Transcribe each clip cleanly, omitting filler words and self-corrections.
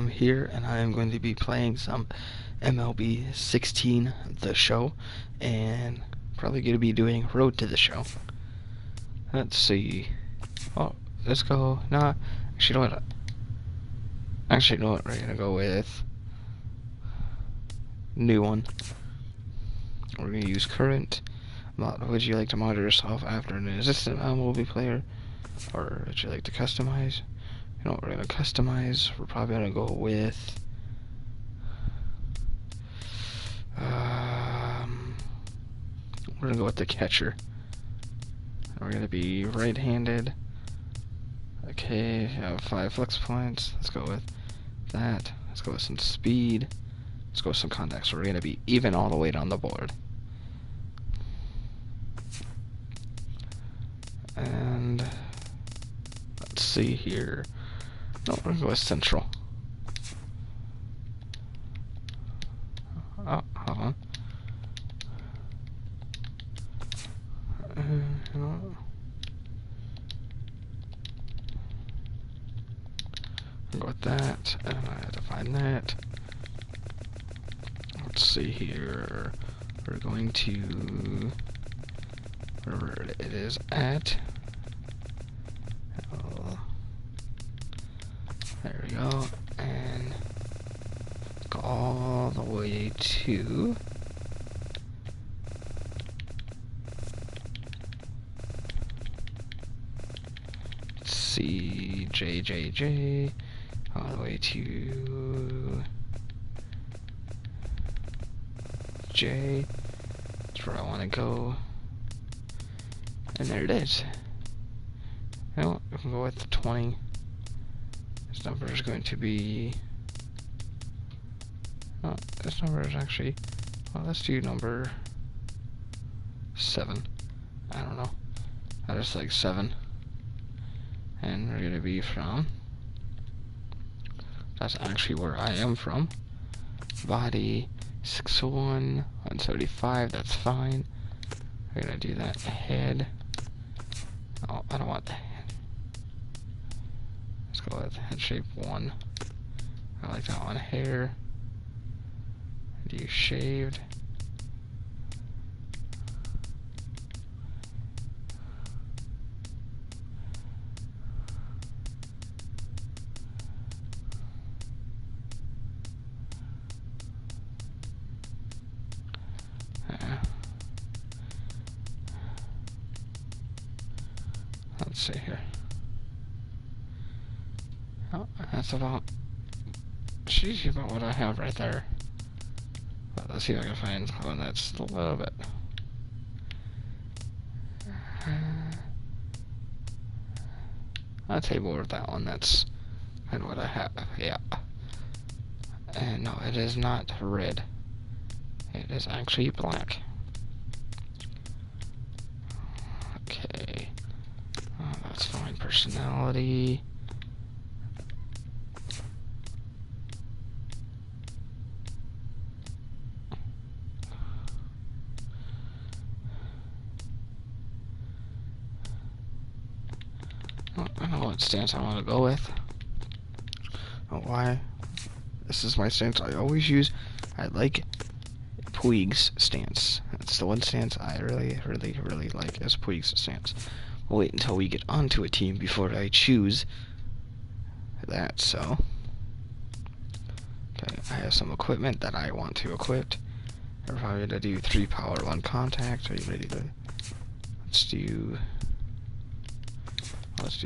here, and I am going to be playing some MLB 16 The Show, and probably going to be doing Road to the Show. Let's see. Oh, let's go. Nah, actually, you know what? Actually, you know what? We're gonna go with new one. We're gonna use current. Would you like to monitor yourself after an existing MLB player, or would you like to customize? You know what? We're gonna customize. We're probably gonna go with. We're gonna go with the catcher. We're gonna be right-handed. Okay, have 5 flex points. Let's go with that. Let's go with some speed. Let's go with some contacts. We're gonna be even all the way down the board. And let's see here. No, we're gonna go with central. Oh, hold on. Go with that, and I have to find that. Let's see here. We're going to wherever it is at. Oh, there we go, and go all the way to JJJ, all the way to J. That's where I want to go. And there it is. You know what? We can go with the 20. This number is going to be. Oh, this number is actually. Well, let's do number 7. I don't know. I just like 7. And we're gonna be from. That's actually where I am from. Body 601, 175. That's fine. We're gonna do that. Head. Oh, I don't want the head. Let's go with head shape 1. I like that one. Hair. Do shaved. Let's see here. Oh, that's about what I have right there. But let's see if I can find one that's a little bit. I'll take more of that one. That's kind of what I have. Yeah. And no, it is not red. It is actually black. Okay. Oh, that's fine. Personality. I don't know what stance I want to go with. Oh, why? This is my stance I always use. I like Puig's stance. That's the one stance I really like is Puig's stance. I'll wait until we get onto a team before I choose that, so. Okay, I have some equipment that I want to equip. I'm probably gonna do 3 power, 1 contact. Are you ready to? Let's do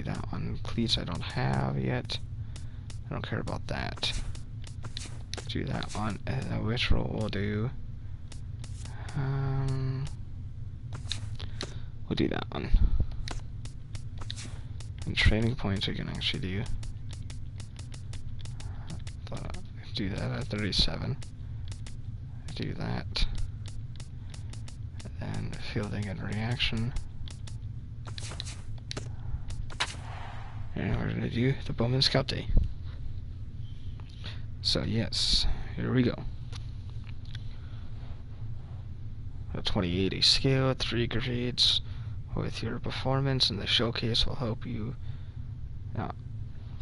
that one. Cleats I don't have yet. I don't care about that. Let's do that one. And which roll we'll do? We'll do that one. And training points we can actually do. Do that at 37. Do that. And then fielding and reaction. And we're gonna do the Bowman Scout Day. So yes, here we go. A 2080 scale, 3 grades with your performance, and the showcase will help you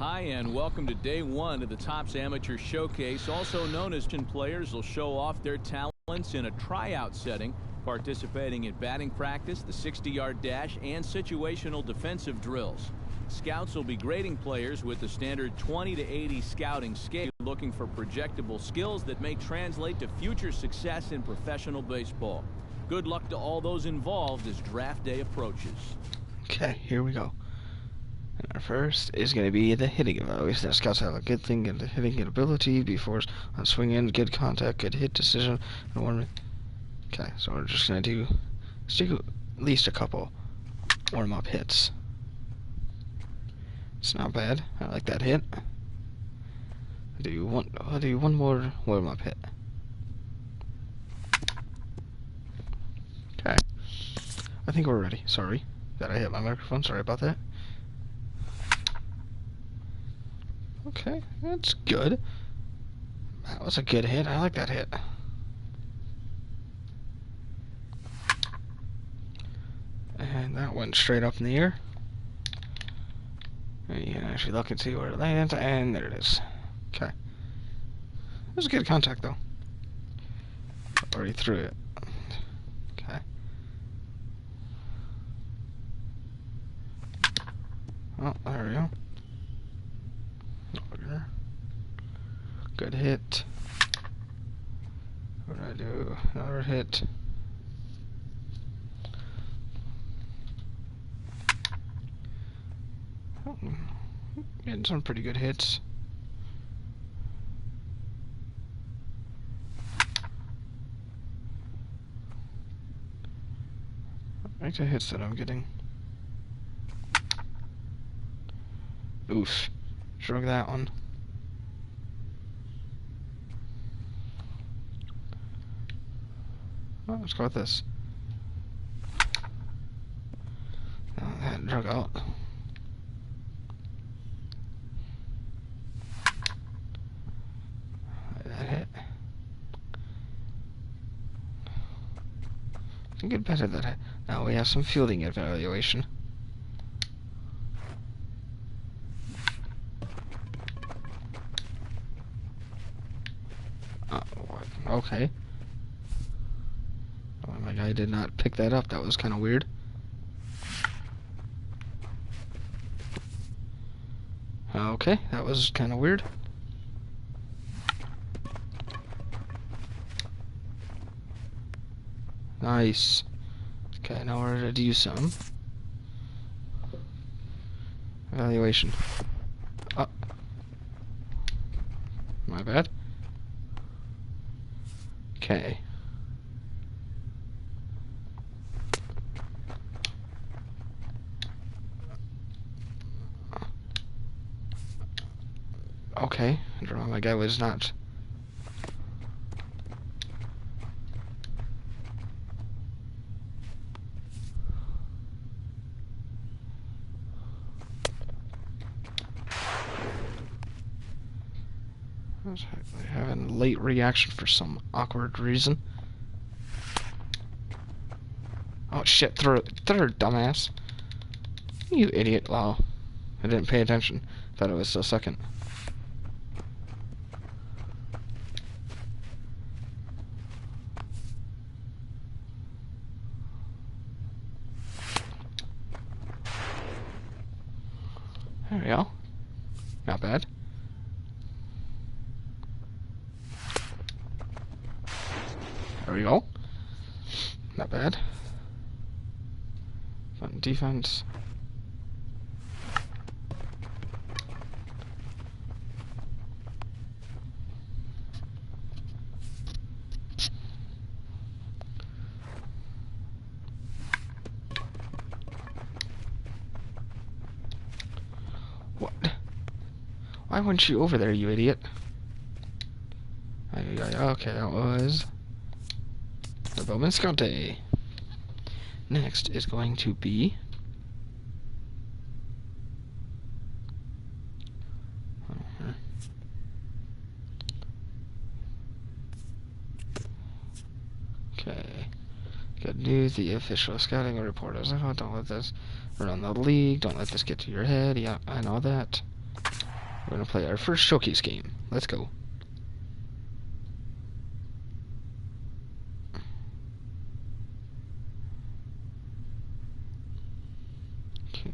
Hi, and welcome to day one of the Topps Amateur Showcase, also known as players will show off their talents in a tryout setting, participating in batting practice, the 60-yard dash, and situational defensive drills. Scouts will be grading players with the standard 20 to 80 scouting scale, looking for projectable skills that may translate to future success in professional baseball. Good luck to all those involved as draft day approaches. Okay, here we go. And our first is going to be the hitting evaluation. That scouts have a good thing in the hitting ability, before on swing in, good contact, good hit decision, and warm. Okay, so we're just going to do at least a couple warm-up hits. It's not bad. I like that hit. I'll do one more warm-up hit. Okay. I think we're ready. Sorry that I hit my microphone. Sorry about that. Okay, that's good. That was a good hit. I like that hit. And that went straight up in the air. And you can actually look and see where it lands, and there it is. Okay. It was a good contact, though. Already threw it. Okay. Oh, there we go. Good hit. What did I do? Another hit. Oh, getting some pretty good hits. I like the hits that I'm getting. Oof. Shrug that one. Oh, let's go with this. Oh, that drug out. That hit. I can get better at that hit. Now we have some fielding evaluation. What? Okay. Oh, my guy did not pick that up. That was kind of weird. Okay, that was kind of weird. Nice. Okay, now we're ready to do some evaluation. Oh. My bad. Okay. Okay, my guy was not. I was having a late reaction for some awkward reason. Oh shit, throw it, dumbass. You idiot. Wow. I didn't pay attention. Thought it was a second. There we go. Not bad. There we go. Not bad. Fun defense. What? Why weren't you over there, you idiot? Okay, that was the Bowman Scout Day. Next is going to be okay. Good news, the official scouting report is out. Don't let this run the league. Don't let this get to your head. Yeah, I know that. We're gonna play our first showcase game. Let's go. Okay.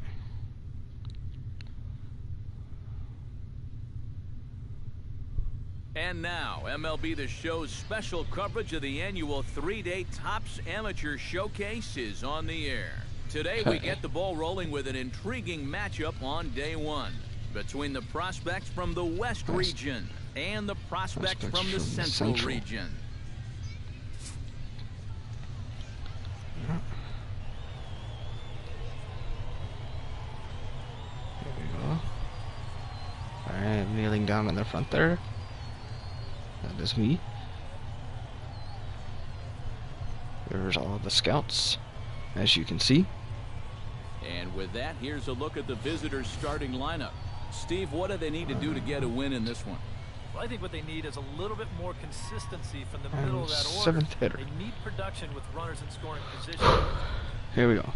And now, MLB The Show's special coverage of the annual 3-day Topps Amateur Showcase is on the air. Today, we get the ball rolling with an intriguing matchup on day one between the prospects from the West region and the prospects from the Central region. There we go. Alright, kneeling down in the front there. That is me. There's all the scouts, as you can see. And with that, here's a look at the visitors' starting lineup. Steve, what do they need to do to get a win in this one? Well, I think what they need is a little bit more consistency from the middle of that order. Seventh hitter. They need production with runners in scoring position. Here we go.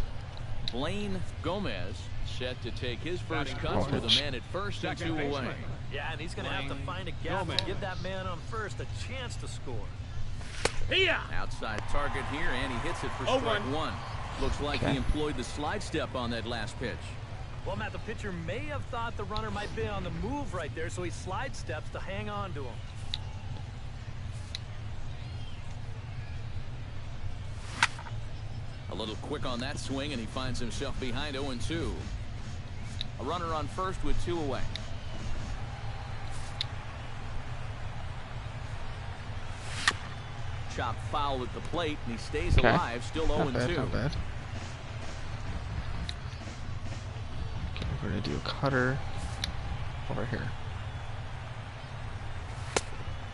Blaine Gomez set to take his first cuts with a man at first and 2 away. Yeah, and he's going to have to find a gap to give that man on first a chance to score. Outside target here, and he hits it for strike one. Looks like he employed the slide step on that last pitch. Well, Matt, the pitcher may have thought the runner might be on the move right there, so he slide steps to hang on to him. A little quick on that swing, and he finds himself behind 0-2. A runner on first with 2 away. Chop foul at the plate, and he stays alive, still 0-2. Not bad, not bad. Okay, we're gonna do a cutter over here.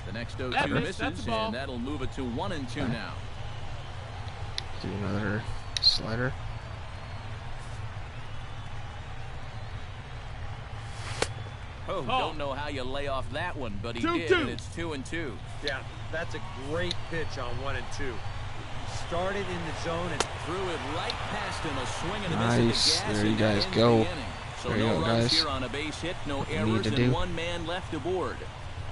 The next 0-2 misses, and that'll move it to 1-2 now. Do another slider. Oh, don't know how you lay off that one, but he did, and it's 2-2. Yeah, that's a great pitch on 1 and 2. He started in the zone and threw it right past him, a swing and a miss at Nice. the gas. There you guys The go. so There you no go, runs guys. here on a base hit, no What we errors, need to and do. 1 man left aboard.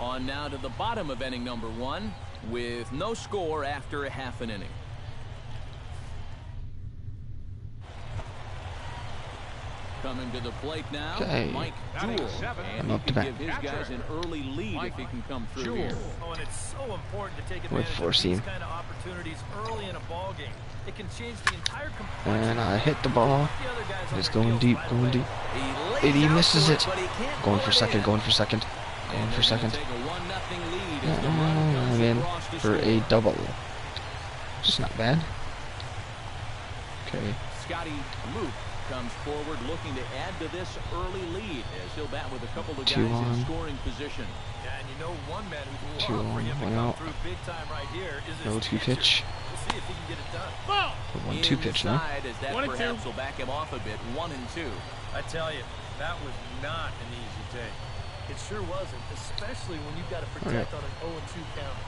On now to the bottom of inning number 1 with no score after a half an inning. Coming to the plate now, Mike Jewell, and he can give his guys an early lead if he can come through here. Oh, and it's so important to take With advantage four of seam. these kind of opportunities early in a ball game. It can change the entire complexion. And I hit the ball. The other guys on It's their going heels deep, right going away. deep. He He lays out misses to it. but he can't Going pull for it second, in. going for second. Going And for they're gonna second. take a 1-0 lead as the run comes Again across to for score. a double. It's not bad. Okay. Scotty Luke comes forward looking to add to this early lead as he'll bat with a couple of guys 2 in on. scoring position. Yeah, and you know one man who'd 2 love for on, him to 1 come out. through big time right here is his 0-2 pitcher. pitch. We'll see if he can get it done. The 1-2 pitch now. Inside as that 1-2. perhaps will back him off a bit. 1-2. I tell you, that was not an easy take. It sure wasn't, especially when you've got to protect on an 0-2 count.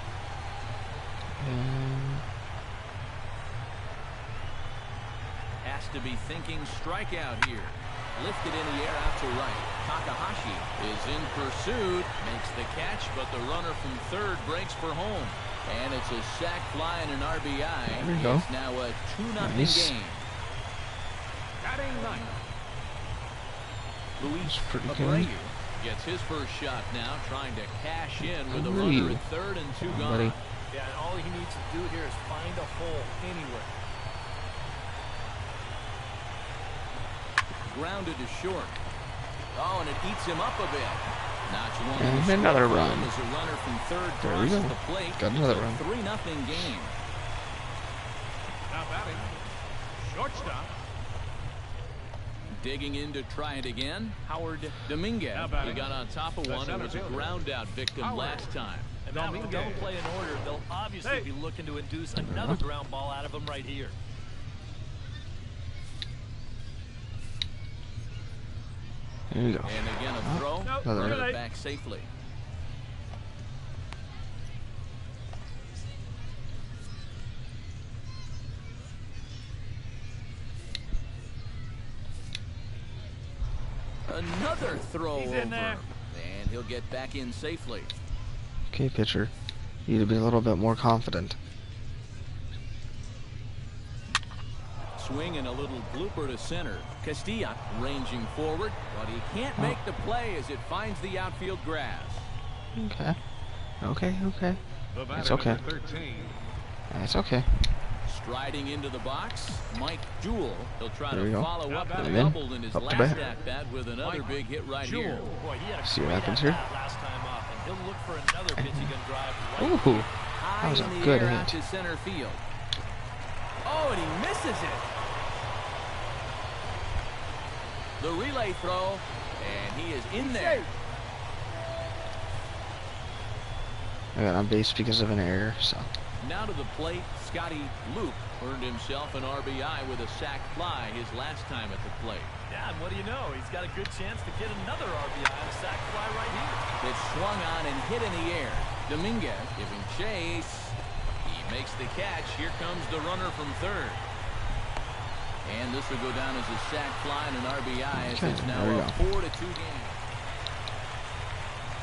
Has to be thinking strikeout here. Lifted in the air out to right. Takahashi is in pursuit. Makes the catch, but the runner from third breaks for home. And it's a sac fly and an RBI. There you go. It's now a 2-0 Nice. game. Batting ninth. Luis That's pretty Abreu good. gets his first shot now, trying to cash in with a Abreu. runner at third and 2 Come on, gone. buddy. Yeah, and all he needs to do here is find a hole anywhere. Grounded to short. Oh, and it eats him up a bit. Notch one. And to another score run. as a runner from third There we crosses go. the plate. Got another It's a run. 3-0 game. Now batting, shortstop. Digging in to try it again, Howard Dominguez. Now batting. He got on top of The one and was a center fielder. ground out victim Howard. last time. And now with the double play in order, they'll obviously be looking to induce another ground ball out of him right here. There you go. And again a throw. Another Put one. it back safely. Another throw He's over. in there. and he'll get back in safely. Okay, pitcher. You need to be a little bit more confident. Swing and a little blooper to center. Castilla ranging forward, but he can't make the play as it finds the outfield grass. Okay. Okay, okay. The batter, It's okay. number 13. It's okay. Striding into the box, Mike Jewell. He'll try There we to go. follow up the And then, double in his up to last bat. at-bat with another big hit right Jewell. here. Boy, he had a See what great happens here? at-bat last time up, and he'll look for another pitch he can drive right. Ooh, High that was a in the good air out hit. to center field. Oh, and he misses it. The relay throw, and he is in there. I got on base because of an error, so. Now to the plate, Scotty Luke earned himself an RBI with a sac fly his last time at the plate. Yeah, and what do you know? He's got a good chance to get another RBI on a sac fly right here. It's swung on and hit in the air. Dominguez giving chase. He makes the catch. Here comes the runner from third. And this will go down as a sac fly and an RBI as Okay, it's now there we a go. 4-2 game.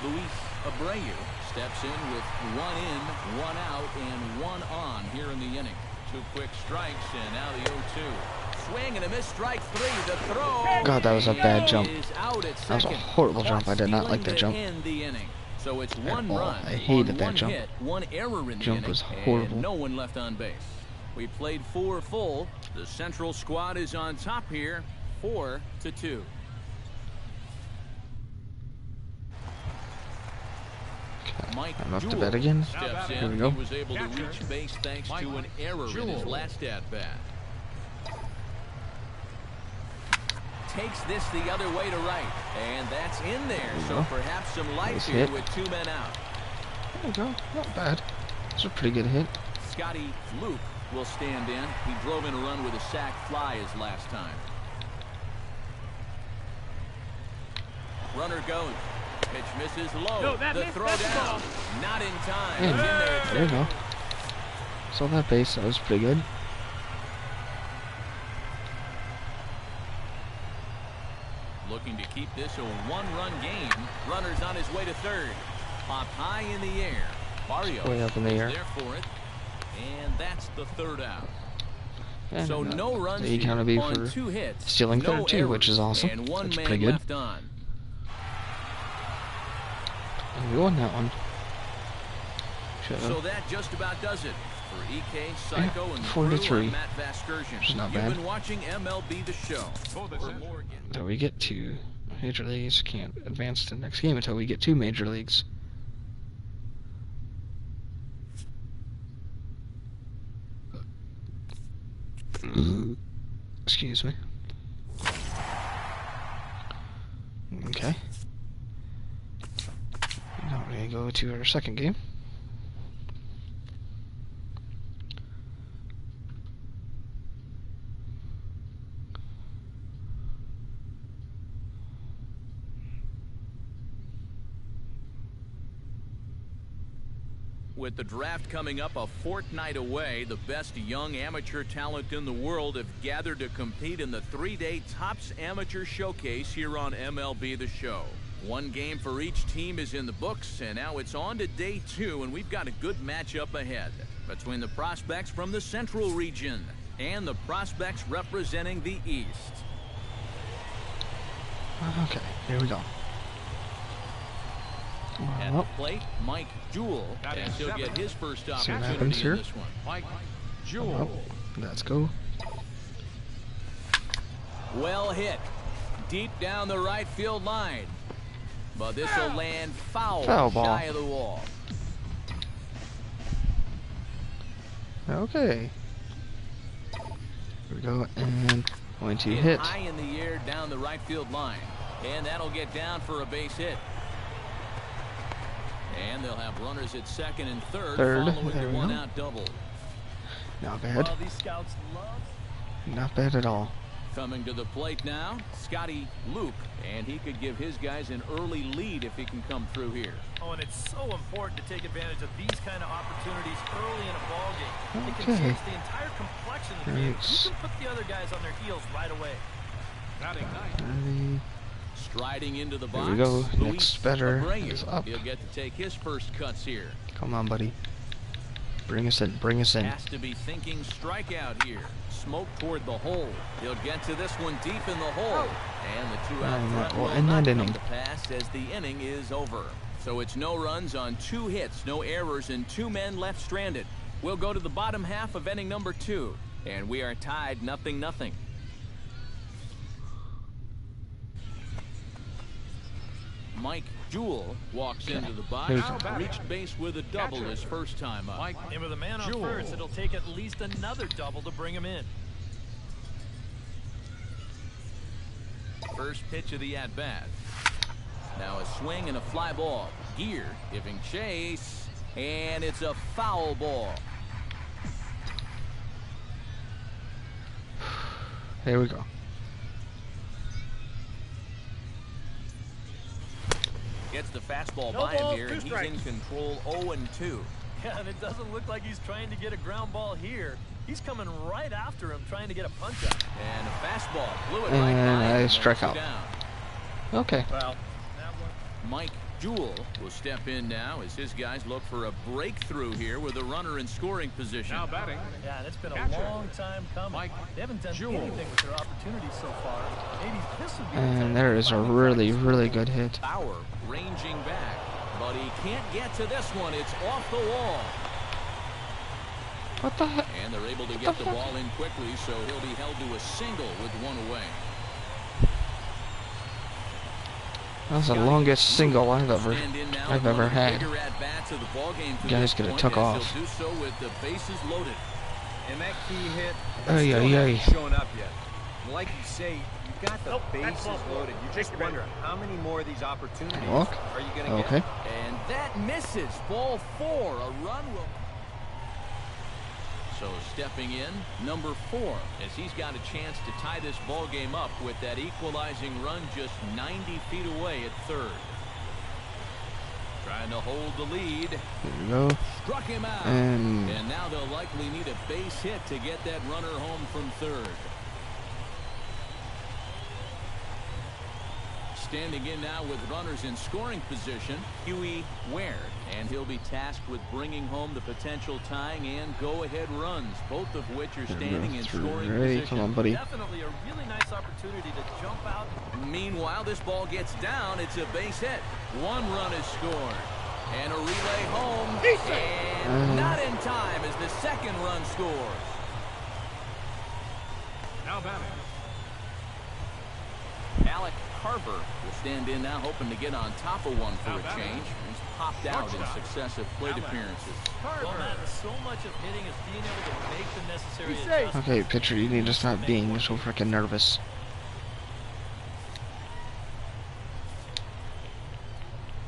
Luis Abreu steps in with 1 in, 1 out, and 1 on here in the inning. 2 quick strikes, and now the 0-2. Swing and a miss, strike 3. The throw. God, that was a bad jump. Is out at That was a second. horrible jump. I did not like that Stealing jump. to end the inning. So it's 1 all. run. I hated on that 1 jump. hit, 1 error in the Jump inning, was horrible. and no one left on base. We played 4 full. The Central squad is on top here, 4-2. Mike I'm up to Jewell bat again. steps Here in. we go. He was able to reach base thanks to an error in his last at-bat. Takes this the other way to right, and that's in there. So go. perhaps some life Nice here hit. with 2 men out. There we go. Not bad. It's a pretty good hit. Scotty Luke will stand in. He drove in a run with a sac fly his last time. Runner goes. Pitch misses low. No, that the missed throw that down. ball. Not in time. Yeah, It's in there. at there you second. go. Saw that base. That was pretty good. Looking to keep this a 1-run game. Runner's on his way to third. Popped high in the air. Barrios Way up in the is air. there for it. And that's the 3rd out. Yeah, So no runs He here counted me on for 2 hits. stealing no third too, which is errors, awesome. And 1 That's man pretty good. left on. And we won that one. Should've. So that just about does it for EK, Psycho, and 4-3. I'm Matt Vasgersian. Which is not You've bad. been watching MLB The Show. For the For Central. more Until we get to Major Leagues, can't advance to the next game until we get to Major Leagues. Excuse me. Okay. Now we're gonna go to our second game. With the draft coming up a fortnight away, the best young amateur talent in the world have gathered to compete in the 3-day Topps Amateur Showcase here on MLB The Show. 1 game for each team is in the books, and now it's on to day 2, and we've got a good matchup ahead between the prospects from the Central region and the prospects representing the East. Okay, here we go. At Well, the plate, Mike Jewell, That as is he'll 7. get his first See what opportunity happens in here. this one. Mike well, Jewell. let's go. Well hit. Deep down the right field line. But this will land foul Ball. shy of the wall. Okay. Here we go, and going to hit. High in the air down the right field line. And that'll get down for a base hit. And they'll have runners at second and third following there the we go. 1-out double. Not bad. Well, these scouts love. Not bad at all. Coming to the plate now, Scotty Luke. And he could give his guys an early lead if he can come through here. Oh, and it's so important to take advantage of these kind of opportunities early in a ball game. It can Okay. change the entire complexion of the game. Thanks. You can put the other guys on their heels right away. Batting 9th. 30, Striding into the Here box. we go. Luis Next batter Abreu. is up. He'll get to take his first cuts here. Come on, buddy. Bring us in. Bring us in. Has to be thinking strikeout here. Smoke toward the hole. He'll get to this one deep in the hole. And the two-out And threat that will will end not that come inning. to pass as the inning is over. So it's no runs on 2 hits, no errors, and 2 men left stranded. We'll go to the bottom half of inning number 2. And we are tied 0-0. Mike Jewell walks into the box. Here we go. Reached base with a double his first time up. Mike And with a man on Jewell. first, it'll take at least another double to bring him in. First pitch of the at-bat. Now a swing and a fly ball. Gear giving chase, and it's a foul ball. Here we go. Gets the fastball No by him balls, here, 2 and he's strikes. in control 0-2. Yeah, and it doesn't look like he's trying to get a ground ball here. He's coming right after him, trying to get a punch up. And a fastball blew it right And by him. I strike One, two out. down. Okay. Well, Mike Jewell will step in now as his guys look for a breakthrough here with a runner in scoring position. Now batting. yeah, and it's been a Catcher. long time coming. Mike They haven't done Jewell. anything with their opportunities so far. Maybe this would be the And time there to is a finally really, practice. really good hit. Bauer ranging back, but he can't get to this one. It's off the wall. What the heck? And they're able to get the ball in quickly, so he'll be held to a single with 1 away. That's the longest single I've ever Stand in now, had. one of the bigger at-bats of the ballgame to Guys this get it point, took as off. He'll do so with the bases loaded. And that key hit Ay, still ay, hasn't ay. shown up yet. And like you say, you've got the Nope, that's bases ball four. loaded. You Take just your wonder how many more of these opportunities Walk. are you going to Okay. get? And that misses. Ball 4. A run will... So stepping in, number 4, as he's got a chance to tie this ball game up with that equalizing run just 90 feet away at third. Trying to hold the lead. Here we go. Struck him out. And And now they'll likely need a base hit to get that runner home from third. Standing in now with runners in scoring position, Huey Ware. And he'll be tasked with bringing home the potential tying and go-ahead runs, both of which are standing in scoring Ready? Come on, position. buddy. Definitely a really nice opportunity to jump out. Meanwhile, this ball gets down. It's a base hit. 1 run is scored. And a relay home. And not in time as the second run scores. Now batting. Alec Carver will stand in now, hoping to get on top of one for Now a batting. change. He's popped out in successive plate appearances. Well, Matt, so much of hitting is being able to make the necessary adjustments. okay, pitcher, you need to stop being so freaking nervous.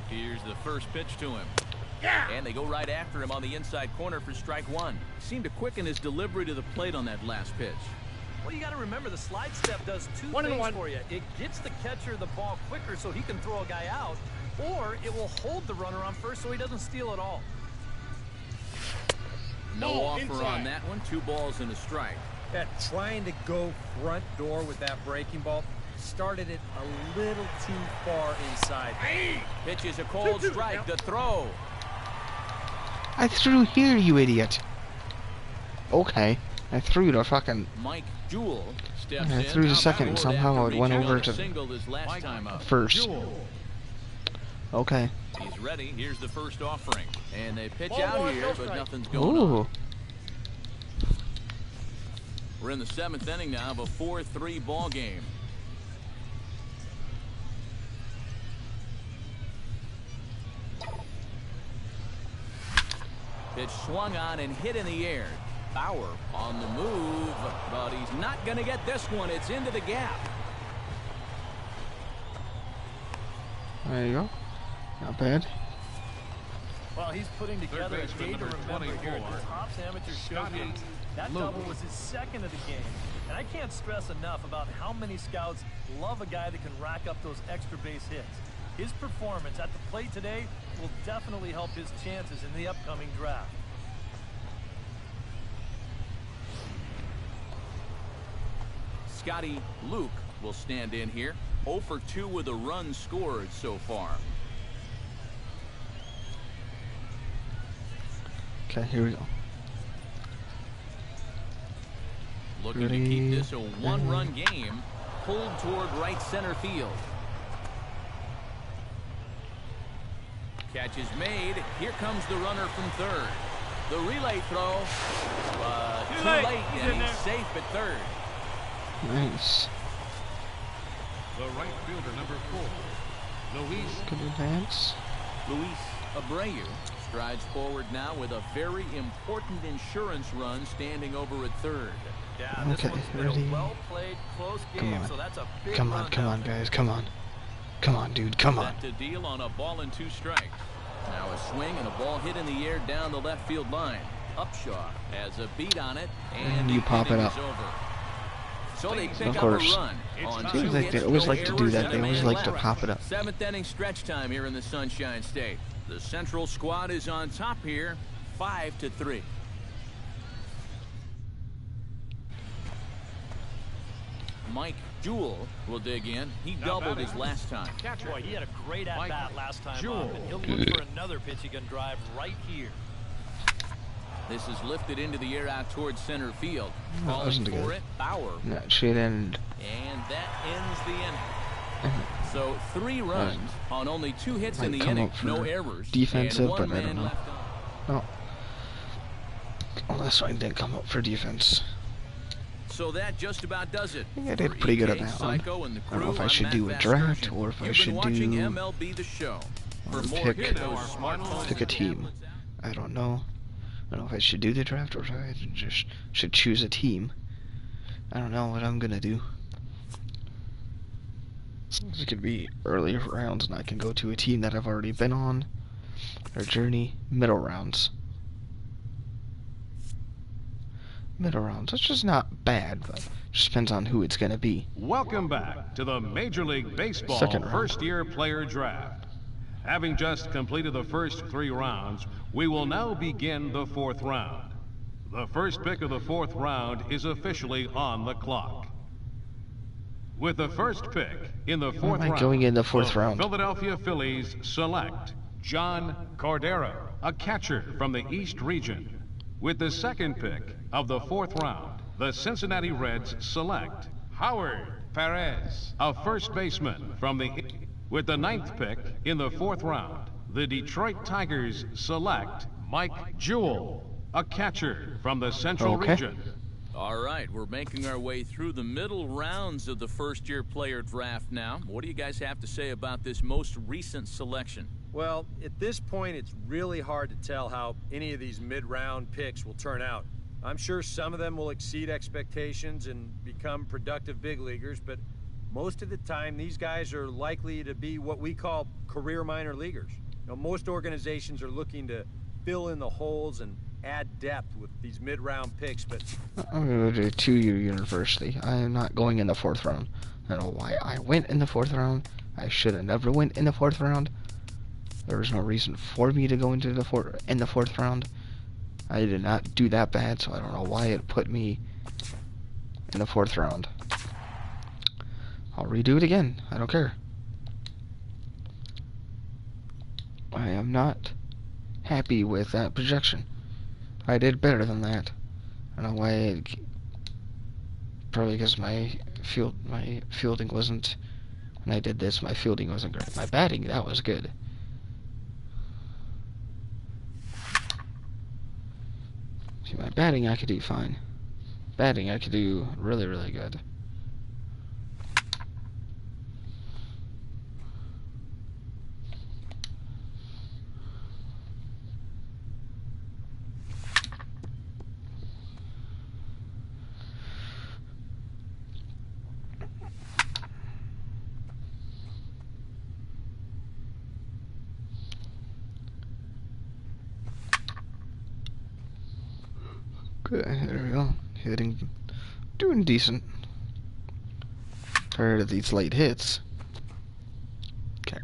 Here's the first pitch to him. And they go right after him on the inside corner for strike 1. Seemed to quicken his delivery to the plate on that last pitch. Well, you got to remember the slide step does 2 things for you. It gets the catcher the ball quicker so he can throw a guy out, or it will hold the runner on first so he doesn't steal it all. No offer on that one. 2 balls and a strike. Yeah, trying to go front door with that breaking ball started it a little too far inside. Pitch is a cold strike. The throw. I threw here, you idiot. Okay. I threw the fucking... Mike Jewell steps I in. threw the second, Scored somehow after it went reaching over on a to single his last time up. first. Okay. He's ready. Here's the first offering. And they pitch out here, but nothing's going on. Ooh. We're in the 7th inning now of a 4-3 ball game. Pitch swung on and hit in the air. Bauer on the move, but he's not going to get this one. It's into the gap. There you go. Not bad. Well, he's putting together a baseman day to number remember here at 24, the Topps Amateur Scotty Showcase. That Luke. double was his second of the game. And I can't stress enough about how many scouts love a guy that can rack up those extra base hits. His performance at the plate today will definitely help his chances in the upcoming draft. Scotty Luke will stand in here. 0 for 2 with a run scored so far. Okay, here we go. Looking to keep this a one-run game. Pulled toward right center field. Catch is made. Here comes the runner from third. The relay throw. Too late. And he's safe at third. Nice. The right fielder, number 4, Luis. Good advance. Luis Abreu strides forward now with a very important insurance run standing over at third. Yeah, this Okay, one's been ready? a well-played, close Come game, on. so that's a big Come on, run come now. on, guys, come on. Come on, dude, come on. Set to deal on a ball and 2 strikes. Now a swing and a ball hit in the air down the left field line. Upshaw has a beat on it, and you the pop it inning up. is over. So they pick Of up course. a run on Seems 2 like hits, they always no like to do errors, that. and They a always man like to left. pop it up. 7th inning stretch time here in the Sunshine State. The Central squad is on top here, 5-3. Mike Jewell will dig in. He doubled his last time. Boy, he had a great Mike at-bat last time Jewell. up, and he'll look for another pitch he can drive right here. This is lifted into the air out towards center field. That Calling wasn't for good. it, Bauer. That shit ended. And that ends the inning. So 3 runs on only 2 hits in Might the come inning, up for no errors, defensive, and 1 but I man don't know. left on. No. Well, this one didn't come up for defense. So that just about does it. I think I did For pretty good EK, at that Psycho, one. and the I don't know crew, if I I'm should Matt do a draft Vasgersian. or if I You've should been watching do MLB The Show. For more, pick- hit those smartphones pick a and team. tablets out. I don't know. I don't know if I should do the draft or if I just should choose a team. I don't know what I'm gonna do. It could be early rounds and I can go to a team that I've already been on. Or journey, middle rounds. Middle rounds, which is not bad, but just depends on who it's gonna be. Welcome back to the Major League Baseball Second round. first-year player draft. Having just completed the first 3 rounds, we will now begin the 4th round. The first pick of the 4th round is officially on the clock. With the first pick in the 4th am I round, going in the 4th the round? Philadelphia Phillies select John Cordero, a catcher from the East region. With the second pick of the 4th round, the Cincinnati Reds select Howard Perez, a first baseman from the... With the 9th pick in the 4th round, the Detroit Tigers select Mike Jewell, a catcher from the Central Okay. region. All right, we're making our way through the middle rounds of the first-year player draft now. What do you guys have to say about this most recent selection? Well, at this point, it's really hard to tell how any of these mid-round picks will turn out. I'm sure some of them will exceed expectations and become productive big leaguers, but most of the time, these guys are likely to be what we call career minor leaguers. You know, most organizations are looking to fill in the holes and add depth with these mid-round picks, but I'm gonna go to a 2-year university. I am not going in the 4th round. I don't know why I went in the 4th round. I should have never went in the 4th round. There was no reason for me to go into the 4th round. I did not do that bad, so I don't know why it put me in the 4th round. I'll redo it again. I don't care. I am not happy with that projection. I did better than that. I don't know why. Probably because my fielding wasn't. When I did this, my fielding wasn't great. My batting, that was good. See, my batting I could do fine. Batting I could do really, really good. Good, there we go. Doing decent. Tired of these late hits. Okay.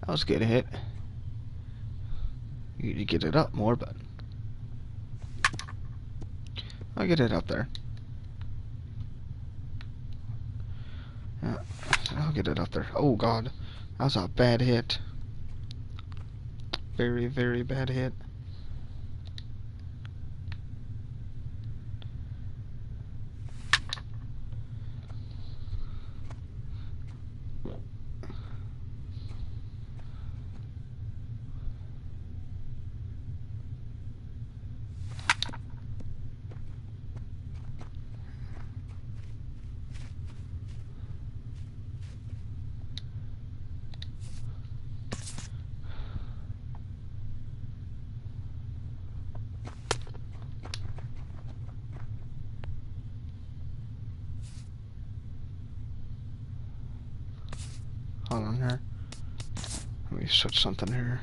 That was a good hit. You need to get it up more, but I'll get it up there. I'll get it up there. Oh god, that was a bad hit. Very, very bad hit. Hold on here. Let me switch something here.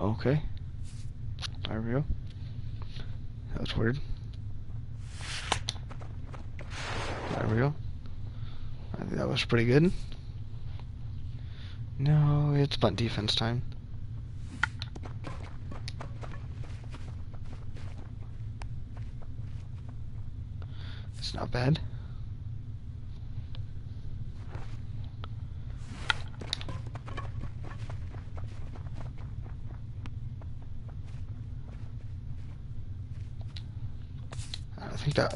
Okay. There we go. That was weird. There we go. I think that was pretty good. No, it's bunt defense time. It's not bad.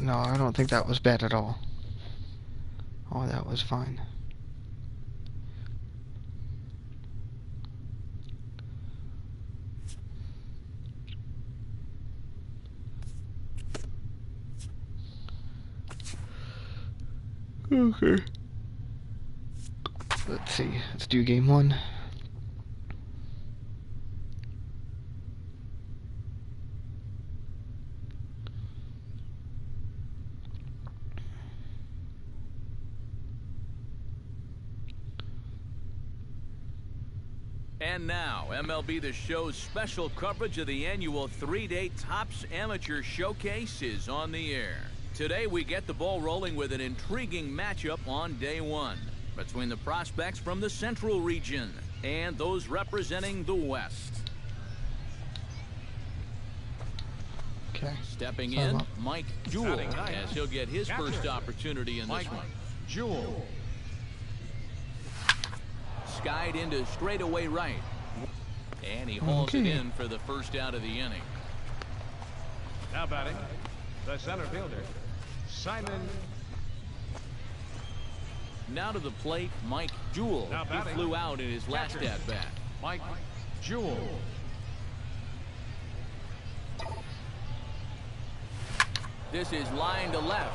I don't think that was bad at all. Oh, that was fine. Okay. Let's see. Let's do game one. And now, MLB The Show's special coverage of the annual 3-day Topps Amateur Showcase is on the air. Today, we get the ball rolling with an intriguing matchup on day one between the prospects from the Central region and those representing the West. Okay. Stepping in, Mike Jewell, as he'll get his first opportunity in this one. Jewell. Skied into straightaway right. And he hauls it in for the first out of the inning. Now batting, the center fielder, Simon. Now to the plate, Mike Jewell. He flew out in his last at-bat. Mike Jewell. This is line to left.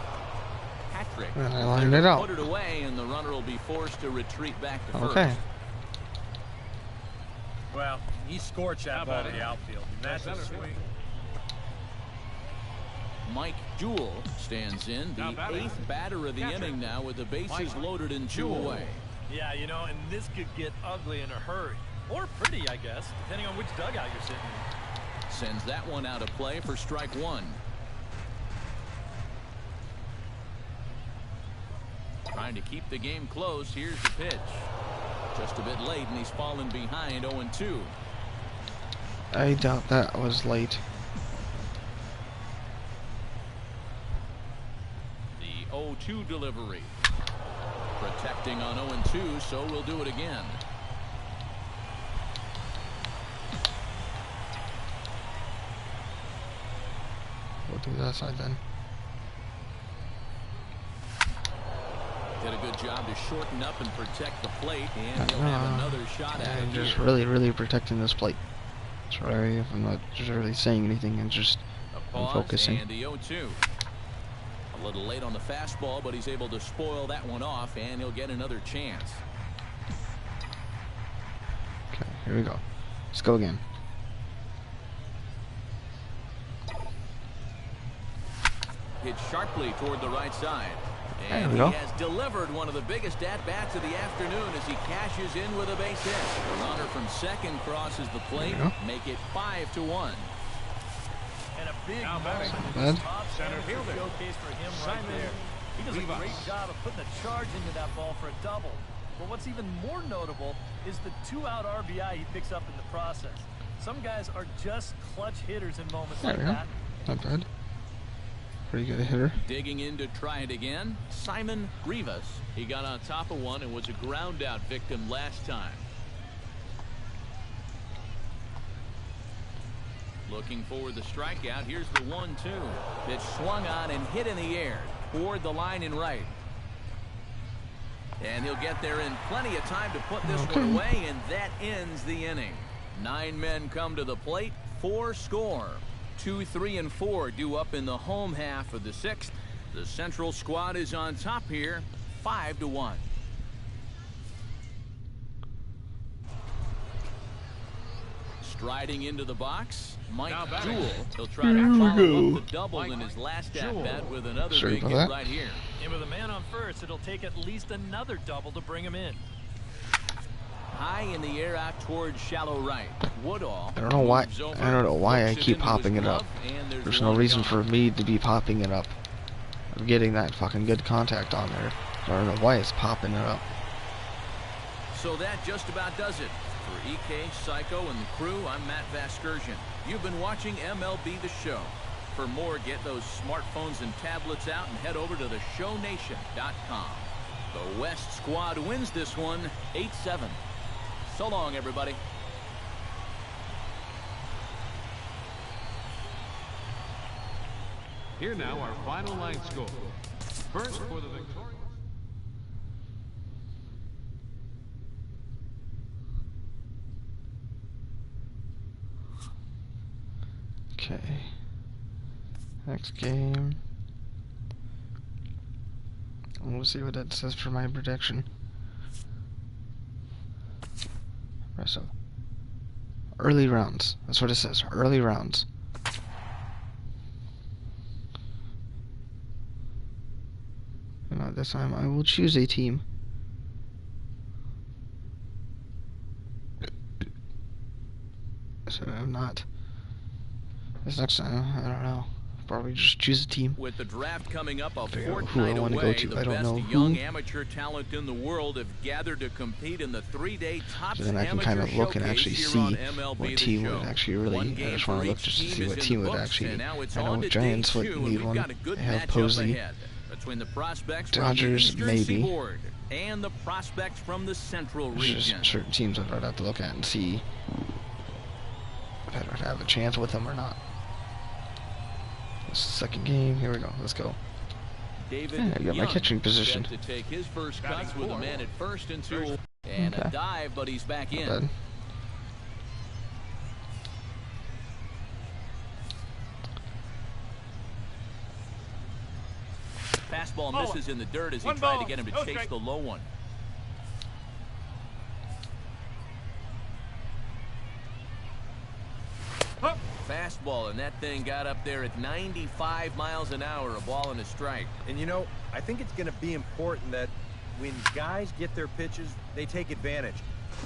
Patrick. And I lined it out. Put it away, and the runner will be forced to retreat back to first. Okay. Well, he scorched that ball to the outfield. That's a swing. Mike Jewell stands in, the 8th batter of the inning now with the bases loaded and 2 away. Yeah, you know, and this could get ugly in a hurry. Or pretty, I guess, depending on which dugout you're sitting in. Sends that one out of play for strike one. Trying to keep the game close. Here's the pitch. Just a bit late, and he's fallen behind 0-2. I doubt that was late. The 0-2 delivery. Protecting on 0-2, so we'll do it again. We'll do that side then. Did a good job to shorten up and protect the plate, and he'll have another shot at it. I'm just really protecting this plate. Sorry if I'm not just really saying anything and just I'm focusing. And the 0-2. A little late on the fastball, but he's able to spoil that one off, and he'll get another chance. Okay, here we go. Let's go again. Hit sharply toward the right side. There And we he go. has delivered one of the biggest at-bats of the afternoon as he cashes in with a base hit. The runner from second crosses the plate, There make it 5-1. And a big Now moment batting. in this Good. top Center amateur fielder. showcase for him right Simon there. He does a Rivas. great job of putting a charge into that ball for a double. But what's even more notable is the 2-out RBI he picks up in the process. Some guys are just clutch hitters in moments There like we go. that. Not bad. Pretty good hitter. Digging in to try it again, Simon Rivas. He got on top of one and was a ground out victim last time. Looking for the strikeout. Here's the 1-2. Pitch swung on and hit in the air toward the line in right. And he'll get there in plenty of time to put this one away, and that ends the inning. 9 men come to the plate, 4 score. 2, 3, and 4 due up in the home half of the 6th. The Central squad is on top here, 5-1. Striding into the box, Mike Now batting. Jewell. He'll try to follow up the double in his last at-bat with another Sorry big about hit that. right here. And with a man on first, it'll take at least another double to bring him in. High in the air out towards shallow right. Woodall. I don't know why. moves over, I don't know why I hooks it keep into popping his it up. glove, and There's no one reason gone. for me to be popping it up. I'm getting that fucking good contact on there. I don't know why it's popping it up. So that just about does it. For EK, Psycho, and the crew, I'm Matt Vasgersian. You've been watching MLB The Show. For more, get those smartphones and tablets out and head over to theshownation.com. The West squad wins this one 8-7. So long, everybody. Here now our final line score. First for the victorious. Okay. Next game. We'll see what that says for my prediction. So, early rounds. That's what it says. Early rounds. And this time I will choose a team. So I'm not. This next time, I don't know. Probably just choose a team. With the draft coming up a Figure out who I fortnight wanna go away, to. the I don't best know young who. amateur talent in the world have gathered to compete in the 3-day Topps So then I can Amateur kind of look and Showcase actually here see on MLB what The team Show. would actually really. One I game just for want to look each just to team see is what in team the would books, actually. and now it's I know on to Giants day would 2. need We've one. got a good I have matchup Posey. ahead between the prospects from Dodgers, the Eastern maybe. Seaboard and the prospects from the Central There's region. just certain teams that I'd have to look at and see if I'd have a chance with them or not. This is the second game. Here we go. Let's go. David Yeah, I got my Young catching position. set to take his first Batting cuts with a fourth. man at first and 2. And a Okay. dive, but he's back in. Bad. Fastball Oh, misses in the dirt as he one tried to ball, get him to no chase strike. the low one. Up. Fastball, and that thing got up there at 95 miles an hour, a ball and a strike. And you know, I think it's going to be important that when guys get their pitches, they take advantage.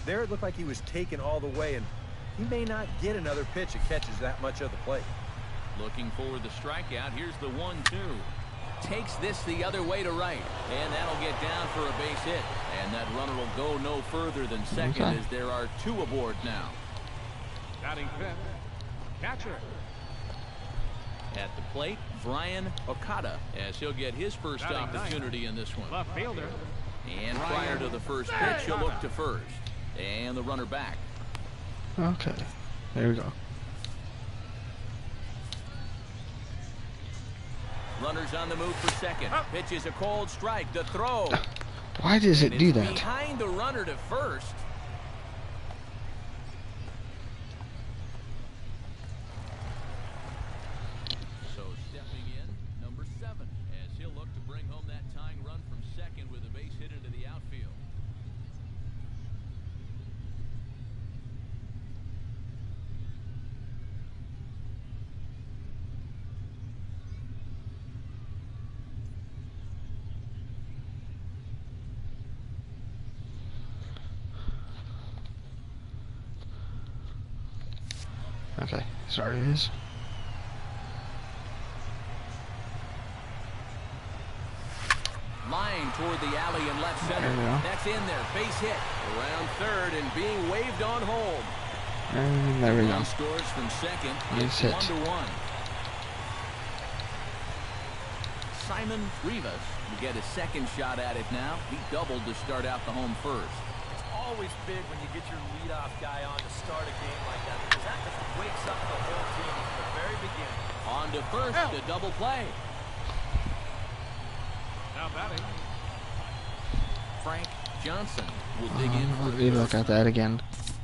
There it looked like he was taken all the way, and he may not get another pitch that catches that much of the plate. Looking for the strikeout. Here's the 1-2. Takes this the other way to right, and that'll get down for a base hit. And that runner will go no further than second Okay. as there are 2 aboard now. Batting fifth. Catcher. At the plate, Brian Okada, as he'll get his first Batting ninth. opportunity in this one. Left fielder. And prior to the first pitch, he'll look to first. And the runner back. Okay. There we go. Runners on the move for second. Pitch is a cold strike. The throw. Why does it do It's that? behind the runner to first. So stepping in, number 7, as he'll look to bring home that tying run from second with a base hit into the outfield. Okay, sorry it is. Line toward the alley in left center. There we go. That's in there. Base hit. Around third and being waved on home. And there we go. Run scores from second. Nice It's hit. 1-1. Simon Rivas will get his second shot at it now. He doubled to start out the home first. It's always big when you get your leadoff guy on to start a game like that, because that just wakes up the whole team from the very beginning. On to first, a double play. Now batting. Frank Johnson will dig in for I need to look at that again.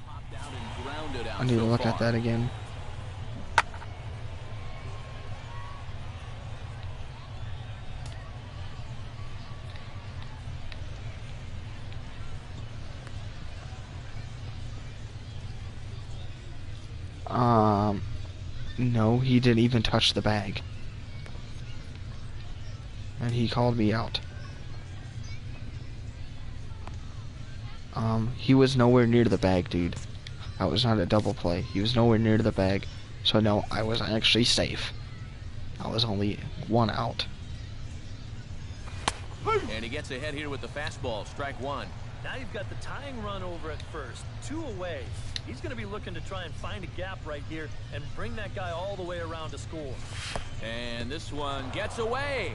popped out and grounded out I need to so look far. at that again. No, he didn't even touch the bag. And he called me out. He was nowhere near the bag, dude. That was not a double play. He was nowhere near the bag. So no, I was actually safe. I was only 1 out. And he gets ahead here with the fastball. Strike 1. Now you've got the tying run over at first, 2 away. He's going to be looking to try and find a gap right here and bring that guy all the way around to score. And this one gets away.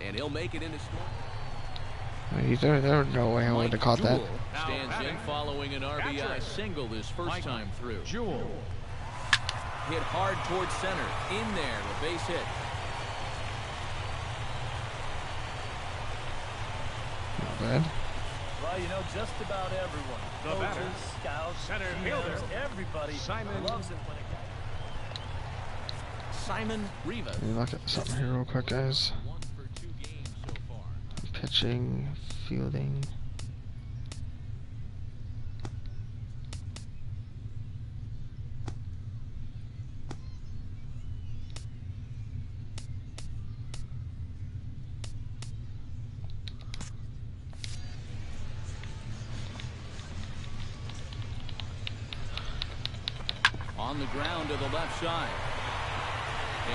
And he'll make it into score. There was no way I would have caught that. Jewell stands in following an RBI single this first time through. Jewell. Hit hard towards center. In there, a base hit. Not bad. Well, you know, just about everyone. The Coaches, batter, scouts, center GMs, fielder, everybody Simon loves it when a guy... Simon Rivas. Let me look at something here real quick, guys. 1 for 2 games so far. Pitching, fielding. On the ground to the left side.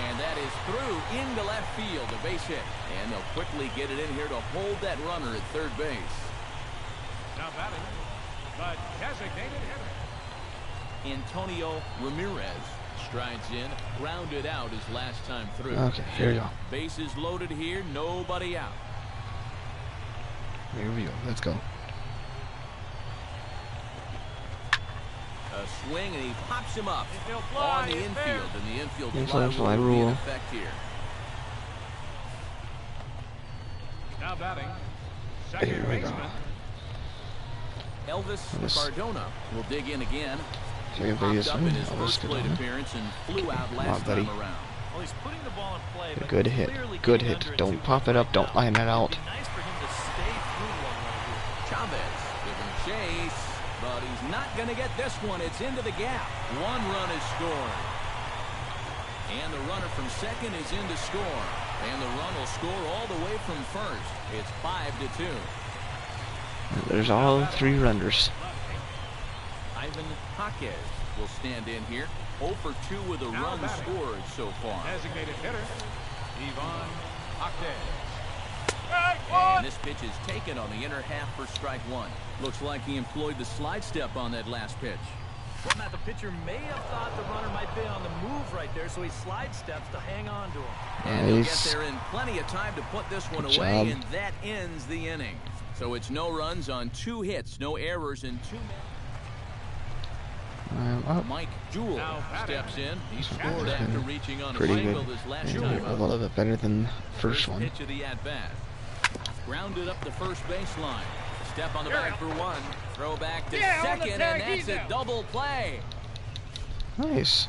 And that is through into left field, a base hit. And they'll quickly get it in here to hold that runner at third base. Now batting. The designated hitter. Antonio Ramirez strides in, grounded out his last time through. Okay, here we go. Bases loaded here, nobody out. Here we go. Let's go. A swing, and he pops him up Infield fly, on the it's infield, fair. and the infield Infield fly fly will be in rule. effect here. Now batting. Here Second we go. baseman. Elvis Cardona will dig in again. Second Popped up baseman, in his Elvis first plate Cardona. appearance and flew out on, last buddy. time around. Well, he's putting the ball in play, A but good he's hit. clearly Good getting hit. under it Don't too pop it much up. right Don't now. line it out. It'd be nice for him to stay through one right here. Chavez giving chase, but he's not going to get this one. It's into the gap. 1 run is scored. And the runner from second is in to score. And the run will score all the way from first. It's 5-2. There's all 3 runners. Ivan Jaquez will stand in here. 0 for 2 with a Now run batting. scored so far. Designated hitter. Ivan Jaquez. And this pitch is taken on the inner half for strike 1. Looks like he employed the slide step on that last pitch. Well, Matt, the pitcher may have thought the runner might be on the move right there, so he slide steps to hang on to him. And he'll get Nice. there in plenty of time to put this one Good away, job. and that ends the inning. So it's no runs on 2 hits, no errors, and 2 men. I'm up. Mike Jewell steps in. He scored That's after been reaching on a pretty single good. this last And time a up. little bit better than the first one. Pitch of the at-bat. Grounded up the first baseline. Step on the bag for one. Throw back to second, and that's a double play. Nice.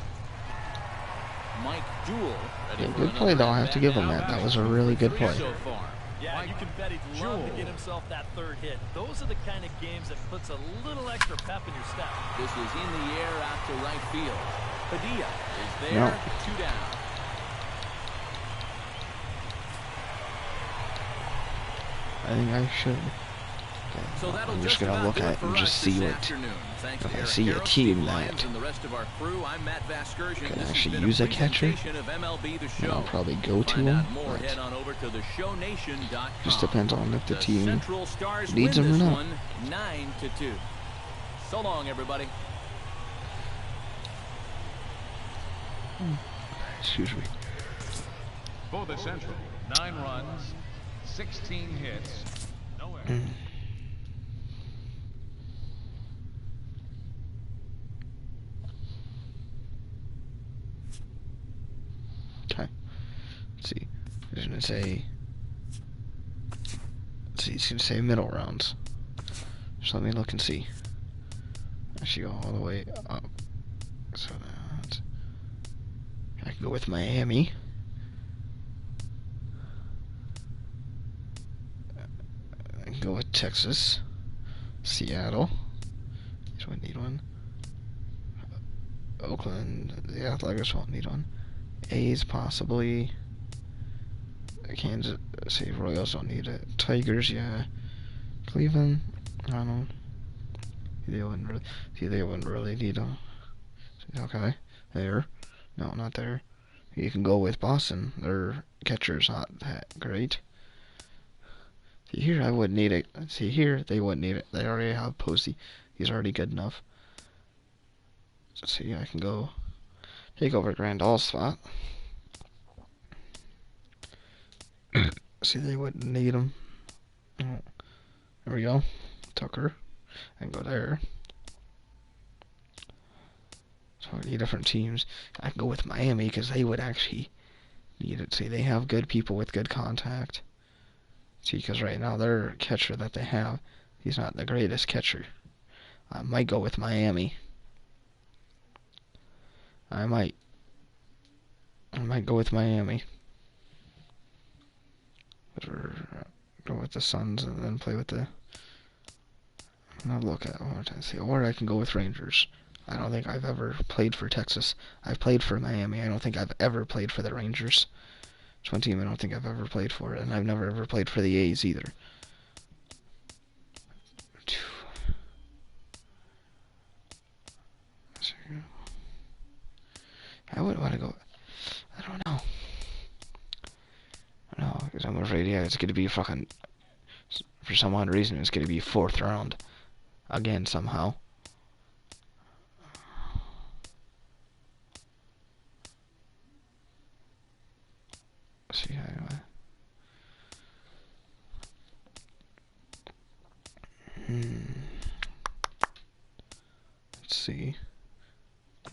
Mike Jewell. Yeah, good play though. I have to give him that. That was a really good play. So far. Yeah, you can bet he'd love to get himself that third hit. Those are the kind of games that puts a little extra pep in your step. This is in the air out to right field. Padilla is there. No. 2 down. I think I should. So that'll I'm just gonna about look do at it it for and us just this see what. afternoon. Thanks If to I Eric see a Harrow, team Steve that Lyons, and the rest of our crew, I'm Matt Vasgersian. can This has actually been use a catcher, presentation of MLB The then Show. I'll probably go to Find him. out more, But head on over to theshownation.com. just depends on if the team Central Stars needs win him or this not. one 9-2. So long, everybody. Excuse me. For the Central, 9 runs, 16 hits, no errors. Okay. Let's see. It's gonna say. Let's see. It's gonna say middle rounds. Just let me look and see. I should go all the way up. So that's. I can go with Miami. I can go with Texas, Seattle. So I need one. Oakland. The Athletics won't need one. A's possibly. Kansas City Royals don't need it. Tigers, yeah. Cleveland, I don't know. They wouldn't really need them. Okay, there. No, not there. You can go with Boston. Their catcher's not that great. See here, I wouldn't need it. See here, they wouldn't need it. They already have Posey. He's already good enough. So see, I can go take over Grandal's spot. See, they wouldn't need him. There we go. Tucker. I can go there. 20 different teams. I can go with Miami because they would actually need it. See, they have good people with good contact. See, because right now their catcher that they have, he's not the greatest catcher. I might go with Miami. I might go with Miami. Or go with the Suns and then play with the. I'll look at one more time. See, or I can go with Rangers. I don't think I've ever played for Texas. I've played for Miami. I don't think I've ever played for the Rangers. It's one team I don't think I've ever played for, and I've never ever played for the A's either. I would want to go. I don't know. No, because I'm afraid, yeah, it's going to be fucking. For some odd reason, it's going to be 4th round again somehow. See how. Let's see.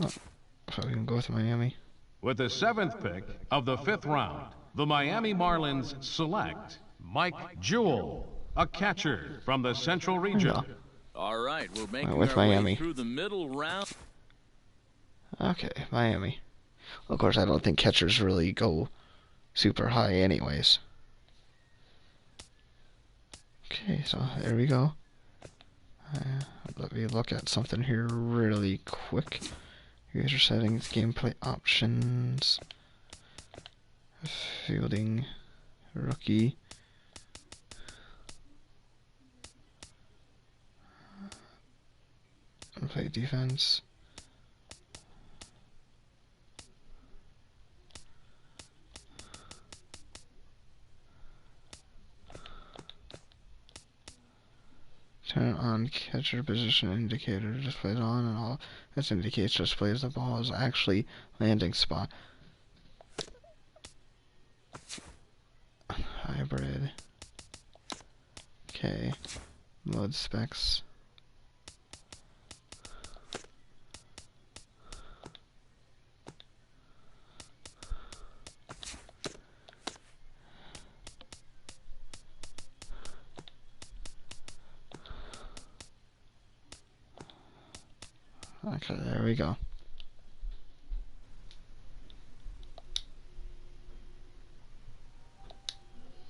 Oh, so we can go with Miami. With the 7th pick of the 5th round, the Miami Marlins select Mike Jewell, a catcher from the Central Region. Yeah. All right, we're making with our Miami. way through the middle round. Okay, Miami. Well, of course, I don't think catchers really go super high anyways. Okay, so there we go. Let me look at something here really quick. User settings, gameplay options, fielding, rookie. Play defense. Turn on catcher position indicator displays on and all. This indicates displays the ball is actually landing spot. Hybrid. Okay. Mode specs. Okay, there we go.